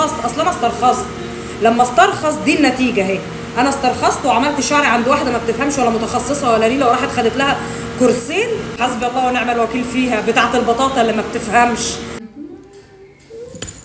اصلا انا استرخصت. لما استرخص دي النتيجه اهي. انا استرخصت وعملت شعري عند واحده ما بتفهمش ولا متخصصه ولا ليله، وراحت خدت لها كورسين حسبي الله ونعم الوكيل فيها، بتاعه البطاطا اللي ما بتفهمش.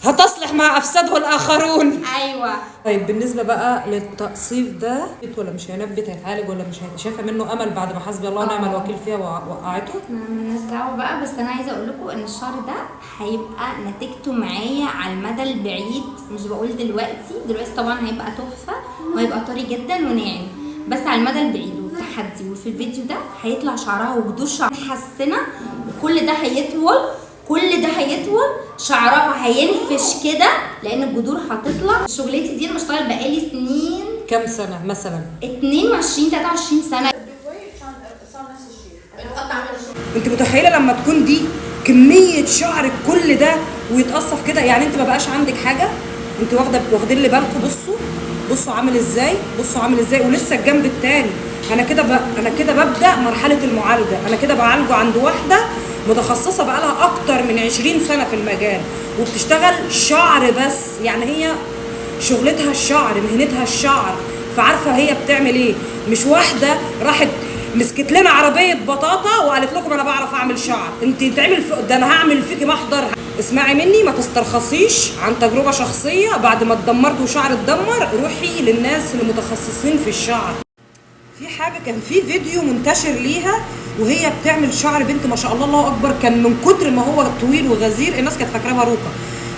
هتصلح ما افسده الاخرون. ايوه. طيب بالنسبه بقى للتقصيف ده، ولا مش هينبت، هيتعالج ولا مش شايفه منه امل بعد ما حسبي الله ونعم الوكيل فيها وقعته؟ مالناش دعوه بقى، بس انا عايزه اقول لكم ان الشعر ده هيبقى نتيجته معايا على المدى البعيد، مش بقول دلوقتي طبعا هيبقى تحفه وهيبقى طري جدا وناعم، بس على المدى البعيد والتحدي. وفي الفيديو ده هيطلع شعرها وجذور شعرها متحسنه، وكل ده هيطول، شعرها هينفش كده لان الجذور هتطلع. شغلتي دي انا بشتغل بقالي سنين. كام سنه مثلا؟ 22 23 سنه. انت متخيله لما تكون دي كميه شعرك كل ده ويتقصف كده؟ يعني انت ما بقاش عندك حاجه، انت واخدين لي بالكم. بصوا عامل ازاي، ولسه الجنب التاني. انا كده ببدا مرحله المعالجه. انا كده بعالجه عند واحده متخصصه بقالها اكتر من 20 سنه في المجال وبتشتغل شعر بس. يعني هي شغلتها الشعر، مهنتها الشعر، فعارفه هي بتعمل ايه. مش واحده راحت مسكت لنا عربيه بطاطا وقالت لكم انا بعرف اعمل شعر. انت تعمل ده انا هعمل فيكي محضر. اسمعي مني، ما تسترخصيش عن تجربه شخصيه. بعد ما اتدمرت وشعر اتدمر، روحي للناس المتخصصين في الشعر. في حاجه كان في فيديو منتشر ليها وهي بتعمل شعر بنت ما شاء الله الله اكبر، كان من كتر ما هو طويل وغزير الناس كانت فاكراه باروكه.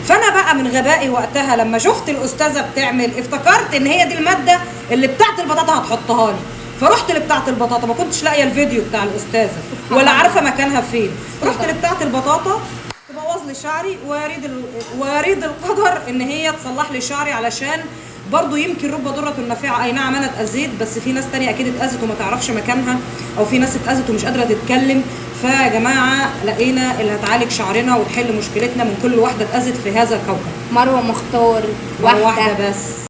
فانا بقى من غبائي وقتها لما شفت الاستاذه بتعمل، افتكرت ان هي دي الماده اللي بتاعت البطاطا هتحطها لي، فرحت لبتاعت البطاطا. ما كنتش لاقيه الفيديو بتاع الاستاذه ولا عارفه مكانها فين. رحت لبتاعت البطاطا تبوظ لي شعري، ويريد القدر ان هي تصلح لي شعري، علشان برضو يمكن رب ضرة نافعة. اي نعم انا اتأذيت، بس في ناس تانية اكيد اتأذت وما تعرفش مكانها، او في ناس اتأذت ومش قادرة تتكلم. فيا جماعة لقينا اللي هتعالج شعرنا وتحل مشكلتنا من كل واحدة اتأذت في هذا الكوكب. مروه مختار واحدة بس.